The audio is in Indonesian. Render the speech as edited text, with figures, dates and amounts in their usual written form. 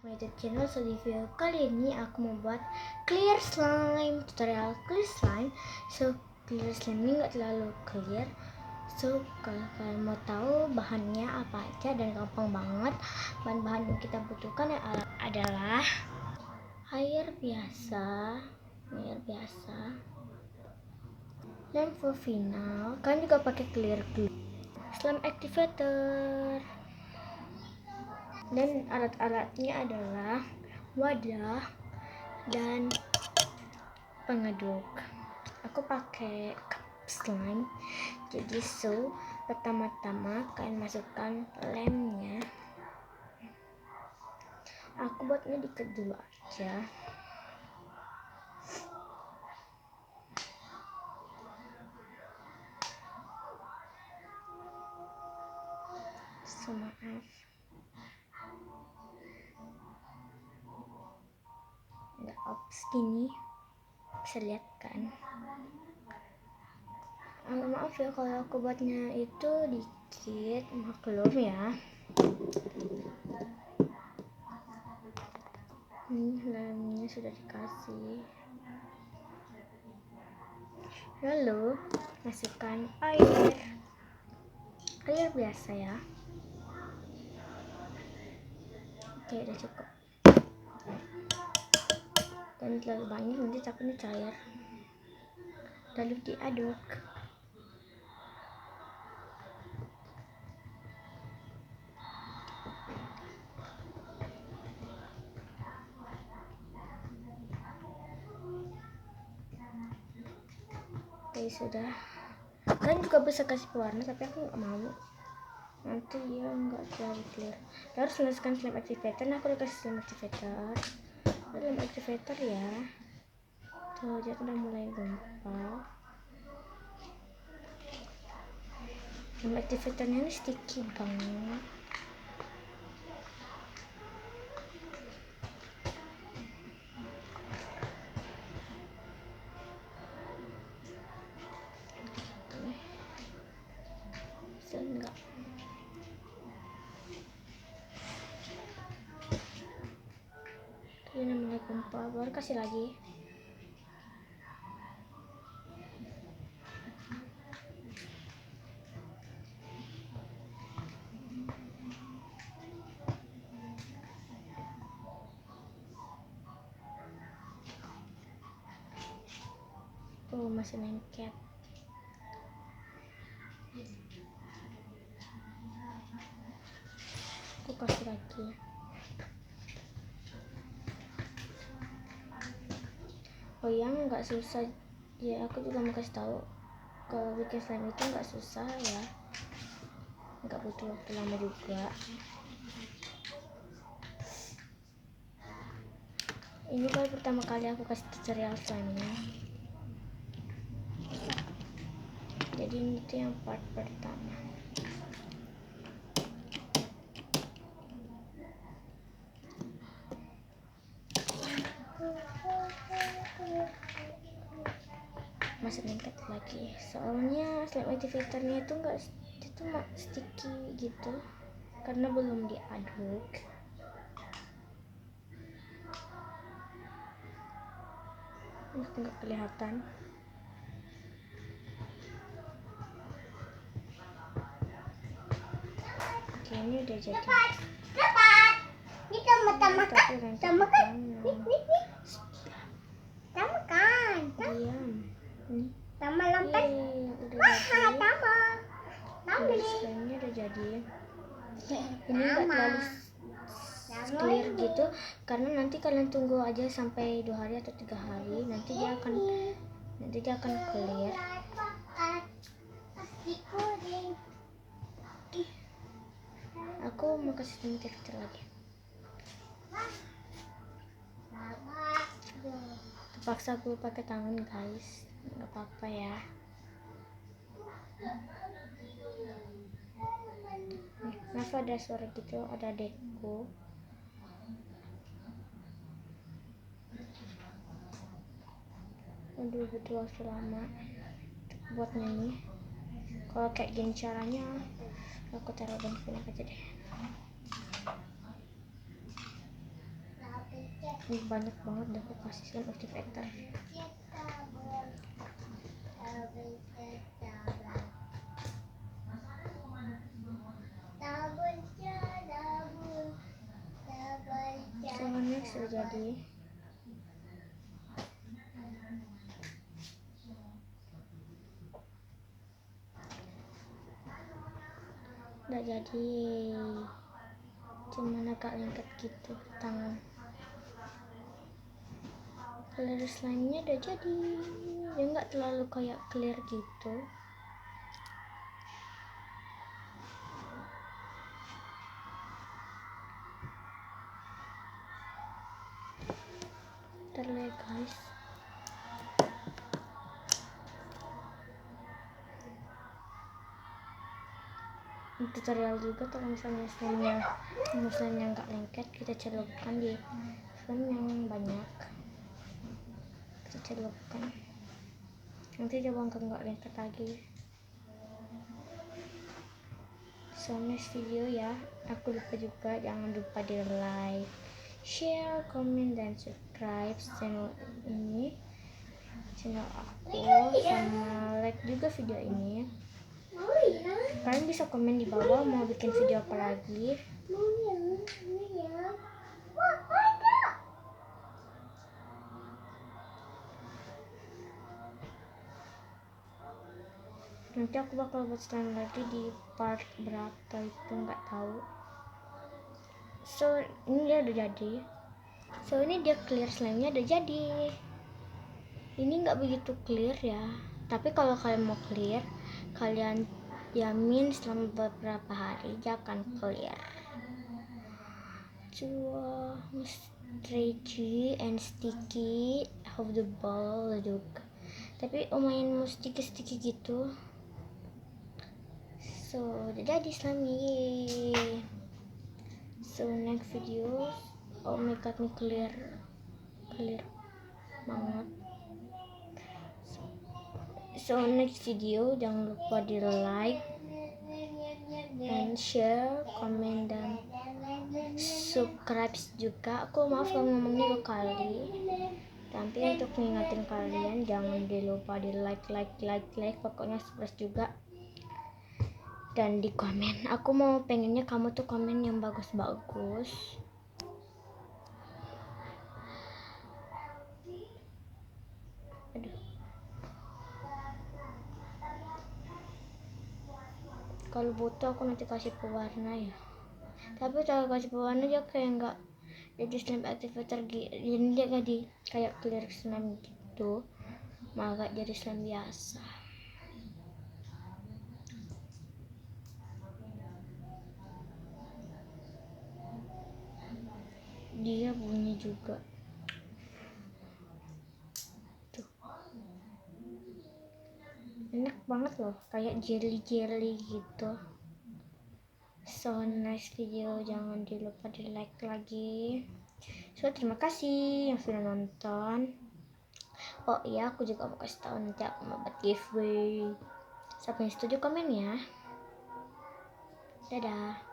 YouTube channel. So di video kali ini aku membuat clear slime, tutorial clear slime. So clear slime ini nggak terlalu clear. So kalau kalian mau tahu bahannya apa aja dan gampang banget, bahan-bahan yang kita butuhkan adalah air biasa, dan for final kalian juga pakai clear glue, slime activator. Dan alat-alatnya adalah wadah dan pengaduk. Aku pakai cup slime. Jadi pertama-tama kalian masukkan lemnya. Aku buatnya dikit dulu aja. Maaf. Nggak ops gini, bisa lihat kan? Maaf ya kalau aku buatnya itu dikit, maklum ya. Lemnya sudah dikasih. Lalu masukkan air biasa ya. Oke, udah cukup. Dan terlalu banyak nanti takutnya cair. Lalu diaduk. Oke, sudah. Kalian juga bisa kasih pewarna, tapi aku nggak mau. Nanti dia nggak terlalu clear. Harus memasukkan slime activator. Nah, aku udah kasih slime activator. Slime activator ya. Tuh, dia udah mulai gumpal. Slime activatornya ini sticky banget. Enggak. Ini mulai gumpal, baru kasih lagi. Oh, masih lengket. Aku kasih lagi. Oh yang nggak susah ya, aku juga mau kasih tahu kalau bikin slime itu nggak susah ya, nggak butuh waktu lama juga. Ini kali pertama kali aku kasih tutorial slime nya, jadi ini tuh yang part pertama. Masih lengket lagi, soalnya slime activatornya itu sticky gitu karena belum diaduk. Nggak kelihatan. Oke, ini udah jadi. Ini diam. Tama lampat. Udah jadi. Slime-nya udah jadi. Ini enggak terlalu clear gitu karena nanti kalian tunggu aja sampai 2 hari atau 3 hari, nanti dia akan clear. Aku mau kasih sedikit kecil lagi. Terpaksa aku pakai tangan guys, nggak apa-apa ya. Kenapa ada suara gitu, ada deku. Aduh, butuh waktu lama buat nyanyi. Kalau kayak gini caranya, aku taruh di sini aja deh. Ini banyak banget udah aku kasih slime activator. So next udah jadi. Udah jadi, cuman agak lengket gitu tangan. Clear slime-nya udah jadi, ya nggak terlalu kayak clear gitu. Ntar ya guys. Tutorial juga kalau misalnya slime-nya nggak lengket, kita celupkan di slime yang banyak. Kita celupkan, nanti dia bangkit nggak lengket lagi. So next video ya, aku lupa juga, jangan lupa di like, share, comment, dan subscribe channel ini, channel aku, sama like juga video ini. Kalian bisa komen di bawah mau bikin video apa lagi. Nanti aku bakal buat slime lagi di part berapa itu nggak tahu. So ini dia udah jadi. So ini dia clear slime-nya udah jadi. Ini nggak begitu clear ya, tapi kalau kalian mau clear, kalian jamin selama beberapa hari dia akan clear. Cua stretchy and sticky of the ball juga, tapi lumayan sticky gitu. So udah jadi slime. So next video, oh my god, ini clear banget. So next video jangan lupa di like and share, comment, dan subscribe juga. Aku maaf kalau ngomongnya 2 kali, tapi untuk mengingatin kalian jangan lupa di like, pokoknya subscribe juga. Dan di komen, aku mau pengennya kamu tuh komen yang bagus-bagus. Aduh, kalau butuh aku nanti kasih pewarna ya, tapi kalau kasih pewarna dia kayak nggak jadi slime activator gitu, jadi dia jadi kayak clear slime gitu, malah jadi slime biasa. Dia bunyi juga tuh, enak banget loh, kayak jelly gitu. So next video jangan lupa di like lagi. So terima kasih yang sudah nonton. Oh iya, aku juga mau kasih tahu nanti aku mau buat giveaway. Siapa yang setuju komen ya. Dadah.